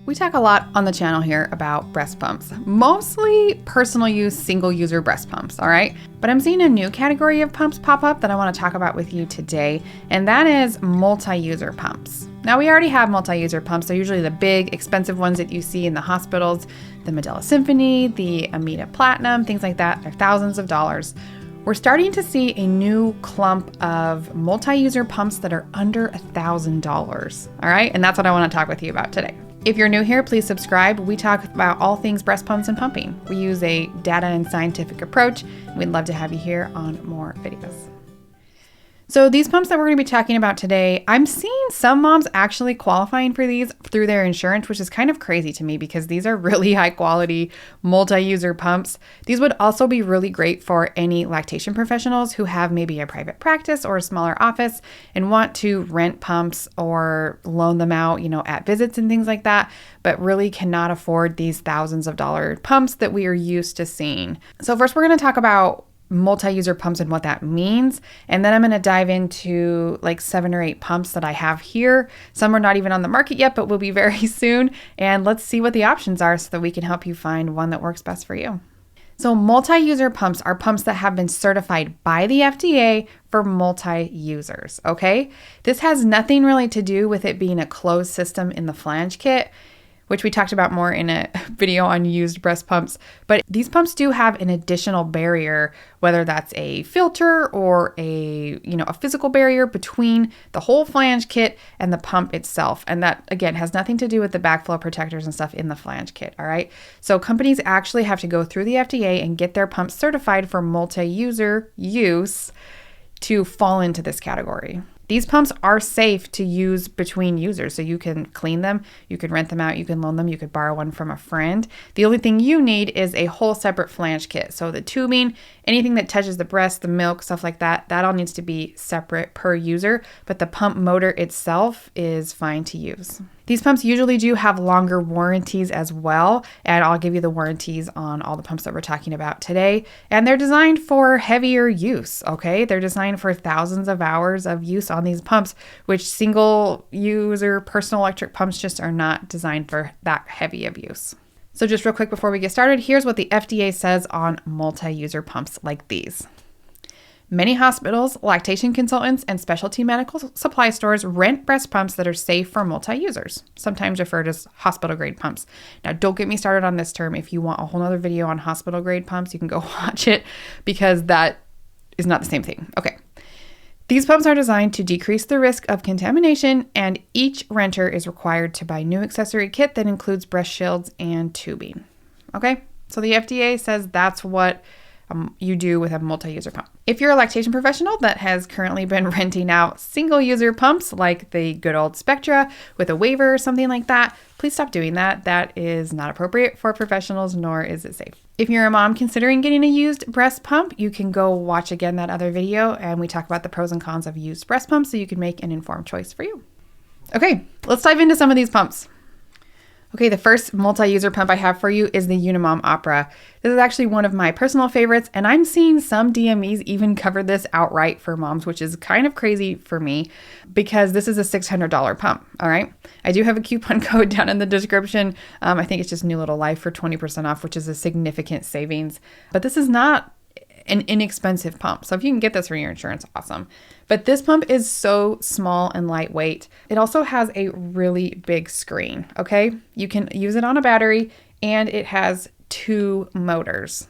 We talk a lot on the channel here about breast pumps, mostly personal use, single user breast pumps, all right? But I'm seeing a new category of pumps pop up that I want to talk about with you today, and that is multi-user pumps. Now, we already have multi-user pumps. They're usually the big, expensive ones that you see in the hospitals, the Medela Symphony, the Ameda Platinum, things like that. They're thousands of dollars. We're starting to see a new clump of multi-user pumps that are under $1,000, all right? And that's what I want to talk with you about today. If you're new here, please subscribe. We talk about all things breast pumps and pumping. We use a data and scientific approach. We'd love to have you here on more videos. So these pumps that we're going to be talking about today, I'm seeing some moms actually qualifying for these through their insurance, which is kind of crazy to me because these are really high quality multi-user pumps. These would also be really great for any lactation professionals who have maybe a private practice or a smaller office and want to rent pumps or loan them out, at visits and things like that, but really cannot afford these thousands of dollar pumps that we are used to seeing. So first we're going to talk about multi-user pumps and what that means. And then I'm going to dive into like 7 or 8 pumps that I have here. Some are not even on the market yet, but will be very soon. And let's see what the options are so that we can help you find one that works best for you. So multi-user pumps are pumps that have been certified by the FDA for multi-users, okay? This has nothing really to do with it being a closed system in the flange kit, which we talked about more in a video on used breast pumps. But these pumps do have an additional barrier, whether that's a filter or a physical barrier between the whole flange kit and the pump itself. And that, again, has nothing to do with the backflow protectors and stuff in the flange kit, all right? So companies actually have to go through the FDA and get their pumps certified for multi-user use to fall into this category. These pumps are safe to use between users, so you can clean them, you can rent them out, you can loan them, you could borrow one from a friend. The only thing you need is a whole separate flange kit. So the tubing, anything that touches the breast, the milk, stuff like that, that all needs to be separate per user, but the pump motor itself is fine to use. These pumps usually do have longer warranties as well, and I'll give you the warranties on all the pumps that we're talking about today. And they're designed for heavier use, okay? They're designed for thousands of hours of use on these pumps, which single user personal electric pumps just are not designed for that heavy of use. So just real quick before we get started, here's what the FDA says on multi-user pumps like these. Many hospitals, lactation consultants, and specialty medical supply stores rent breast pumps that are safe for multi-users, sometimes referred as hospital-grade pumps. Now, don't get me started on this term. If you want a whole other video on hospital-grade pumps, you can go watch it because that is not the same thing. Okay. These pumps are designed to decrease the risk of contamination, and each renter is required to buy new accessory kit that includes breast shields and tubing. Okay? So the FDA says that's what you do with a multi-user pump. If you're a lactation professional that has currently been renting out single-user pumps like the good old Spectra with a waiver or something like that, please stop doing that. That is not appropriate for professionals, nor is it safe. If you're a mom considering getting a used breast pump, you can go watch again that other video, and we talk about the pros and cons of used breast pumps so you can make an informed choice for you. Okay, let's dive into some of these pumps. Okay, the first multi-user pump I have for you is the Unimom Opera. This is actually one of my personal favorites, and I'm seeing some DMEs even cover this outright for moms, which is kind of crazy for me because this is a $600 pump, all right? I do have a coupon code down in the description. I think it's just New Little Life for 20% off, which is a significant savings. But this is not an inexpensive pump. So if you can get this for your insurance, awesome. But this pump is so small and lightweight. It also has a really big screen, okay? You can use it on a battery, and it has 2 motors.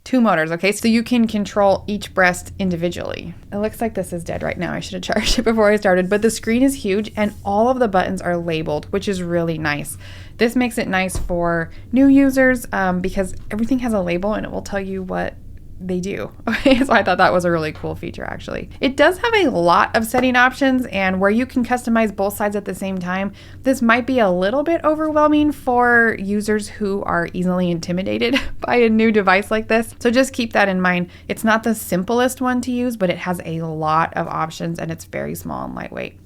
2 motors, okay? So you can control each breast individually. It looks like this is dead right now. I should have charged it before I started, but the screen is huge and all of the buttons are labeled, which is really nice. This makes it nice for new users because everything has a label and it will tell you what they do. Okay, so I thought that was a really cool feature actually. It does have a lot of setting options, and where you can customize both sides at the same time. This might be a little bit overwhelming for users who are easily intimidated by a new device like this. So just keep that in mind. It's not the simplest one to use, but it has a lot of options and it's very small and lightweight.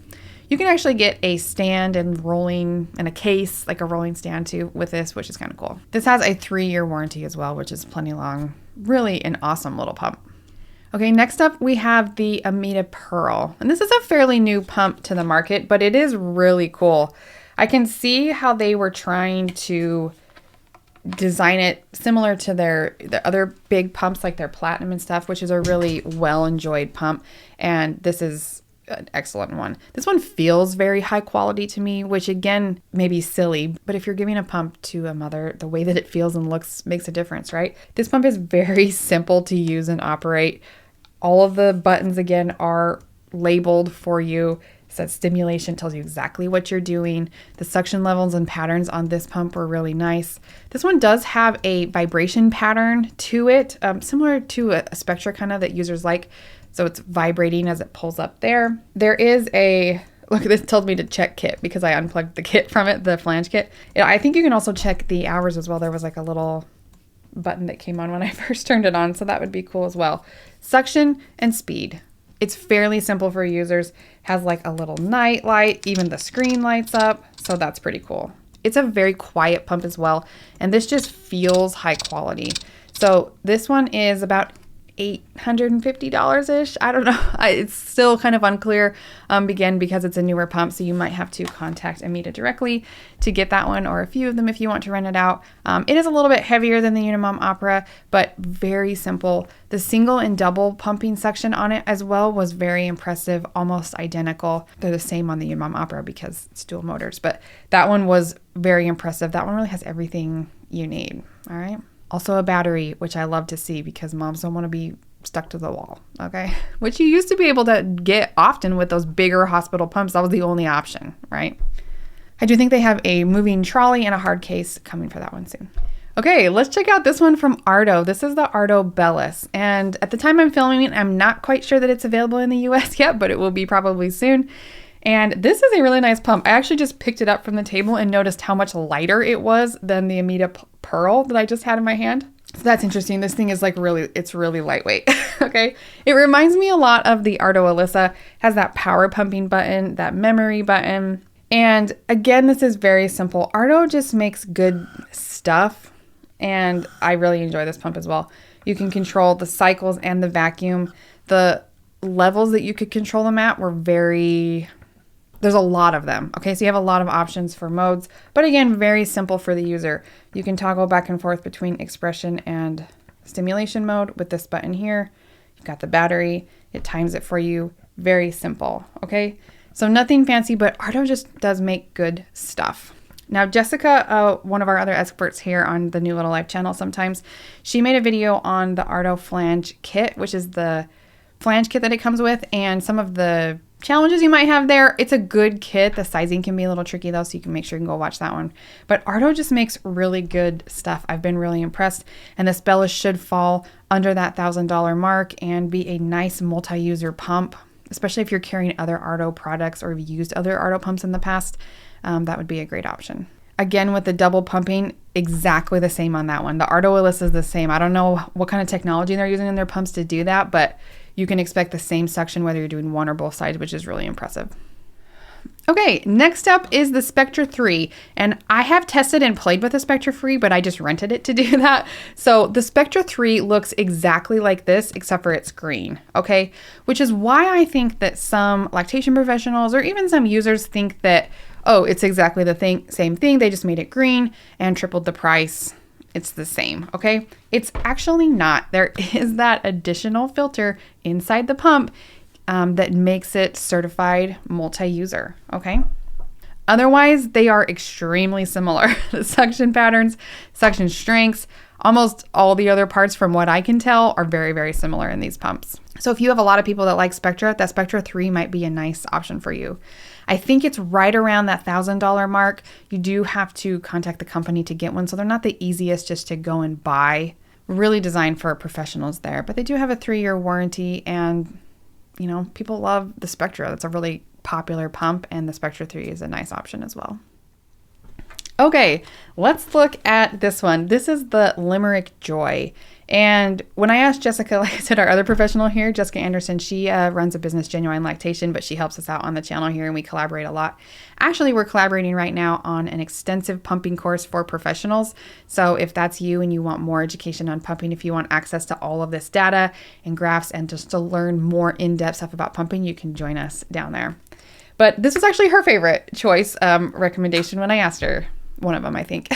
You can actually get a stand and rolling and a case, like a rolling stand too, with this, which is kind of cool. This has a 3-year warranty as well, which is plenty long. Really an awesome little pump. Okay, next up we have the Ameda Pearl. And this is a fairly new pump to the market, but it is really cool. I can see how they were trying to design it similar to the other big pumps, like their Platinum and stuff, which is a really well enjoyed pump. And this is an excellent one. This one feels very high quality to me, which again may be silly, but if you're giving a pump to a mother, the way that it feels and looks makes a difference, right? This pump is very simple to use and operate. All of the buttons again are labeled for you. It says stimulation, tells you exactly what you're doing. The suction levels and patterns on this pump are really nice. This one does have a vibration pattern to it, similar to a Spectra kind of that users like. So it's vibrating as it pulls up there. There is a, look, this told me to check kit because I unplugged the kit from it, the flange kit. I think you can also check the hours as well. There was like a little button that came on when I first turned it on, so that would be cool as well. Suction and speed. It's fairly simple for users. Has like a little night light, even the screen lights up, so that's pretty cool. It's a very quiet pump as well, and this just feels high quality. So this one is about $850-ish. I don't know. It's still kind of unclear, again, because it's a newer pump, so you might have to contact Ameda directly to get that one, or a few of them if you want to rent it out. It is a little bit heavier than the Unimom Opera, but very simple. The single and double pumping section on it as well was very impressive, almost identical. They're the same on the Unimom Opera because it's dual motors, but that one was very impressive. That one really has everything you need. All right. Also a battery, which I love to see because moms don't want to be stuck to the wall, okay? Which you used to be able to get often with those bigger hospital pumps. That was the only option, right? I do think they have a moving trolley and a hard case coming for that one soon. Okay, let's check out this one from Ardo. This is the Ardo Bellis. And at the time I'm filming it, I'm not quite sure that it's available in the US yet, but it will be probably soon. And this is a really nice pump. I actually just picked it up from the table and noticed how much lighter it was than the Ameda Pearl that I just had in my hand. So that's interesting. This thing is like it's really lightweight. Okay. It reminds me a lot of the Ardo Alyssa. Has that power pumping button, that memory button. And again, this is very simple. Ardo just makes good stuff. And I really enjoy this pump as well. You can control the cycles and the vacuum. The levels that you could control them at were there's a lot of them. Okay, so you have a lot of options for modes, but again, very simple for the user. You can toggle back and forth between expression and stimulation mode with this button here. You've got the battery, it times it for you. Very simple, okay? So nothing fancy, but Ardo just does make good stuff. Now, Jessica, one of our other experts here on the New Little Life channel sometimes, she made a video on the Ardo flange kit, which is the flange kit that it comes with, and some of the challenges you might have there. It's a good kit. The sizing can be a little tricky though, so you can make sure you can go watch that one. But Ardo just makes really good stuff. I've been really impressed, and this Bellis should fall under that $1,000 mark and be a nice multi-user pump, especially if you're carrying other Ardo products or have used other Ardo pumps in the past. That would be a great option. Again, with the double pumping, exactly the same on that one. The Ardo Bellis is the same. I don't know what kind of technology they're using in their pumps to do that, but you can expect the same suction whether you're doing one or both sides, which is really impressive. Okay, next up is the Spectra 3, and I have tested and played with the Spectra 3, but I just rented it to do that. So the Spectra 3 looks exactly like this, except for it's green, okay? Which is why I think that some lactation professionals or even some users think that, oh, it's exactly the same thing, they just made it green and tripled the price. It's the same, okay? It's actually not. There is that additional filter inside the pump that makes it certified multi-user, okay? Otherwise, they are extremely similar. The suction patterns, suction strengths, almost all the other parts from what I can tell are very, very similar in these pumps. So if you have a lot of people that like Spectra, that Spectra 3 might be a nice option for you. I think it's right around that $1,000 mark. You do have to contact the company to get one, so they're not the easiest just to go and buy. Really designed for professionals there, but they do have a 3-year warranty, and you know, people love the Spectra. That's a really popular pump, and the Spectra 3 is a nice option as well. Okay, let's look at this one. This is the Limerick Joy. And when I asked Jessica, like I said, our other professional here, Jessica Anderson, she runs a business, Genuine Lactation, but she helps us out on the channel here and we collaborate a lot. Actually, we're collaborating right now on an extensive pumping course for professionals. So if that's you and you want more education on pumping, if you want access to all of this data and graphs and just to learn more in-depth stuff about pumping, you can join us down there. But this was actually her favorite choice recommendation when I asked her. One of them, I think.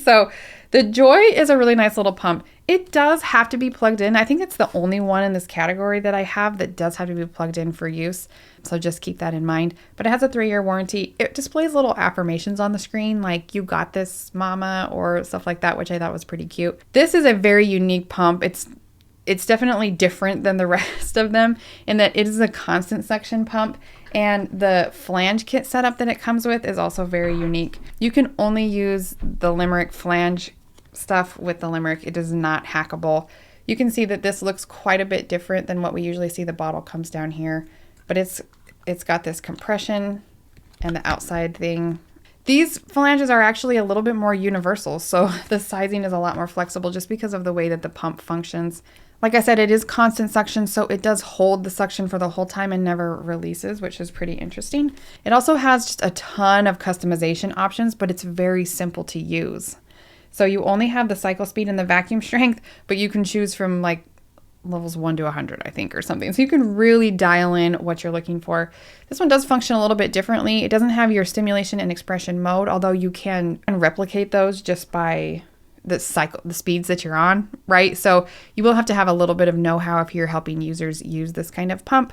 So the Joy is a really nice little pump. It does have to be plugged in. I think it's the only one in this category that I have that does have to be plugged in for use. So just keep that in mind. But it has a 3-year warranty. It displays little affirmations on the screen like, "You got this, mama," or stuff like that, which I thought was pretty cute. This is a very unique pump. It's definitely different than the rest of them in that it is a constant suction pump, and the flange kit setup that it comes with is also very unique. You can only use the Limerick flange stuff with the Limerick. It is not hackable. You can see that this looks quite a bit different than what we usually see. The bottle comes down here, but it's got this compression and the outside thing. These flanges are actually a little bit more universal, so the sizing is a lot more flexible just because of the way that the pump functions. Like I said, it is constant suction, so it does hold the suction for the whole time and never releases, which is pretty interesting. It also has just a ton of customization options, but it's very simple to use. So you only have the cycle speed and the vacuum strength, but you can choose from like levels 1 to 100, I think, or something. So you can really dial in what you're looking for. This one does function a little bit differently. It doesn't have your stimulation and expression mode, although you can replicate those just by the speeds that you're on, right? So you will have to have a little bit of know-how if you're helping users use this kind of pump,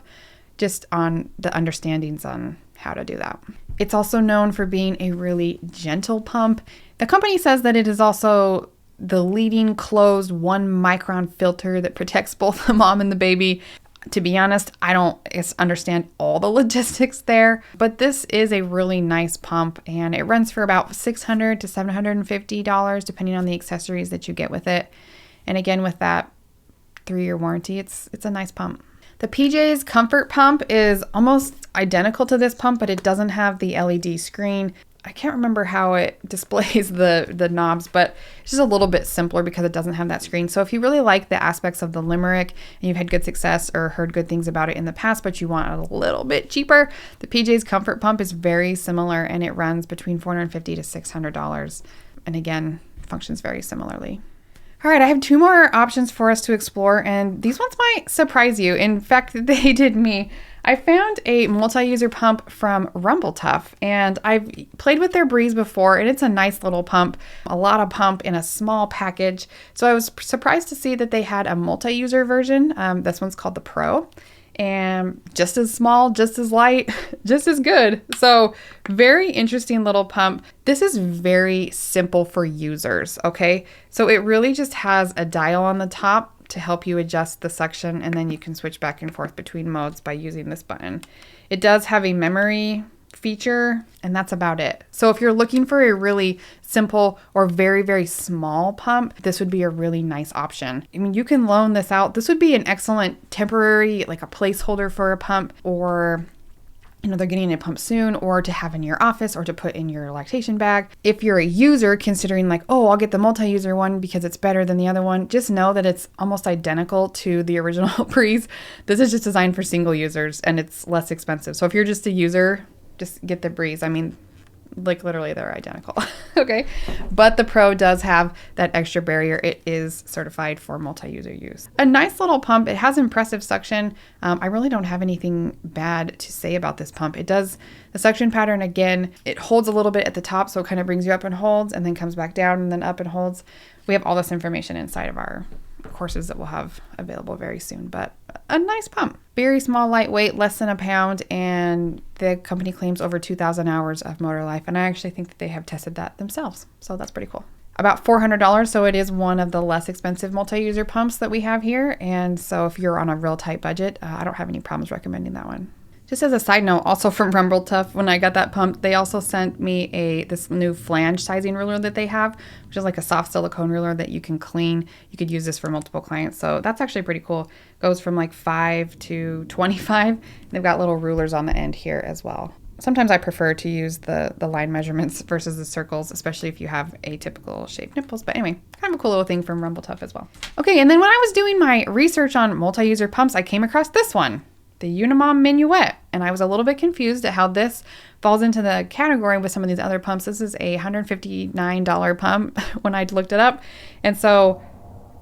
just on the understandings on how to do that. It's also known for being a really gentle pump. The company says that it is also the leading closed 1 micron filter that protects both the mom and the baby. To be honest, I don't understand all the logistics there, but this is a really nice pump, and it runs for about $600 to $750 depending on the accessories that you get with it. And again, with that 3-year warranty, it's a nice pump. The PJ's Comfort Pump is almost identical to this pump, but it doesn't have the LED screen. I can't remember how it displays the knobs, but it's just a little bit simpler because it doesn't have that screen. So if you really like the aspects of the Limerick and you've had good success or heard good things about it in the past, but you want it a little bit cheaper, the PJ's Comfort Pump is very similar, and it runs between $450 to $600. And again, functions very similarly. All right, I have 2 more options for us to explore, and these ones might surprise you. In fact, they did me. I found a multi-user pump from RumbleTuff, and I've played with their Breeze before, and it's a nice little pump, a lot of pump in a small package. So I was surprised to see that they had a multi-user version. This one's called the Pro, and just as small, just as light, just as good. So very interesting little pump. This is very simple for users, okay? So it really just has a dial on the top to help you adjust the suction, and then you can switch back and forth between modes by using this button. It does have a memory feature, and that's about it. So if you're looking for a really simple or very, very small pump, this would be a really nice option. I mean, you can loan this out. This would be an excellent temporary, like a placeholder for a pump, or they're getting a pump soon, or to have in your office, or to put in your lactation bag. If you're a user considering like, oh, I'll get the multi-user one because it's better than the other one, just know that it's almost identical to the original Breeze. This is just designed for single users, and it's less expensive. So if you're just a user, just get the Breeze. I mean, like literally they're identical. Okay. But the Pro does have that extra barrier. It is certified for multi-user use. A nice little pump. It has impressive suction. I really don't have anything bad to say about this pump. It does the suction pattern again. It holds a little bit at the top, so it kind of brings you up and holds, and then comes back down and then up and holds. We have all this information inside of our courses that we'll have available very soon, but a nice pump. Very small, lightweight, less than a pound, and the company claims over 2,000 hours of motor life, and I actually think that they have tested that themselves, so that's pretty cool. About $400, so it is one of the less expensive multi-user pumps that we have here, and so if you're on a real tight budget, I don't have any problems recommending that one. Just as a side note, also from RumbleTuff, when I got that pump, they also sent me this new flange sizing ruler that they have, which is like a soft silicone ruler that you can clean. You could use this for multiple clients, so that's actually pretty cool. Goes from like 5 to 25. They've got little rulers on the end here as well. Sometimes I prefer to use the line measurements versus the circles, especially if you have atypical shaped nipples. But anyway, kind of a cool little thing from RumbleTuff as well. Okay, and then when I was doing my research on multi-user pumps, I came across this one, the Unimom Minuet, and I was a little bit confused at how this falls into the category with some of these other pumps. This is a $159 pump when I looked it up, and so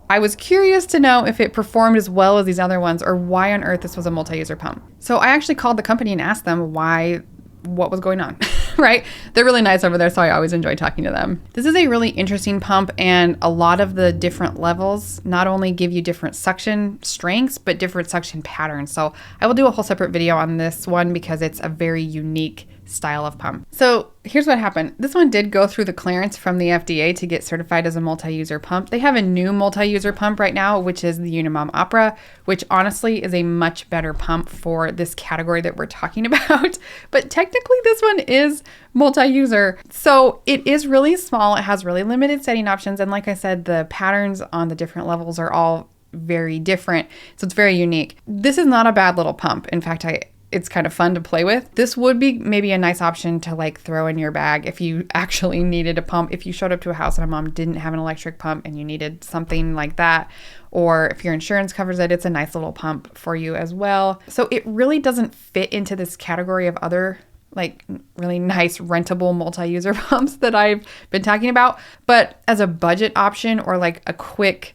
I was curious to know if it performed as well as these other ones, or why on earth this was a multi-user pump. So I actually called the company and asked them why what was going on, right? They're really nice over there, so I always enjoy talking to them. This is a really interesting pump, and a lot of the different levels not only give you different suction strengths, but different suction patterns. So I will do a whole separate video on this one because it's a very unique style of pump. So here's what happened. This one did go through the clearance from the FDA to get certified as a multi-user pump. They have a new multi-user pump right now, which is the Unimom Opera, which honestly is a much better pump for this category that we're talking about. But technically this one is multi-user. So it is really small. It has really limited setting options. And like I said, the patterns on the different levels are all very different. So it's very unique. This is not a bad little pump. In fact, it's kind of fun to play with. This would be maybe a nice option to like throw in your bag if you actually needed a pump. If you showed up to a house and a mom didn't have an electric pump and you needed something like that, or if your insurance covers it, it's a nice little pump for you as well. So it really doesn't fit into this category of other like really nice rentable multi-user pumps that I've been talking about. But as a budget option or like a quick,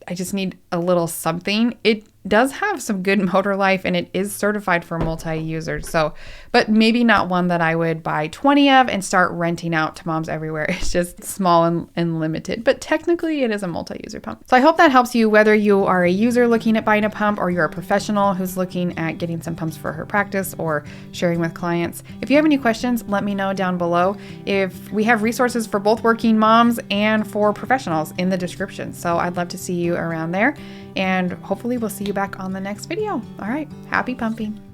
I just need a little something, it does have some good motor life and it is certified for multi-users. So, but maybe not one that I would buy 20 of and start renting out to moms everywhere. It's just small and limited, but technically it is a multi-user pump. So I hope that helps you, whether you are a user looking at buying a pump or you're a professional who's looking at getting some pumps for her practice or sharing with clients. If you have any questions, let me know down below. If we have resources for both working moms and for professionals in the description. So I'd love to see you around there, and hopefully we'll see you back on the next video. All right, happy pumping.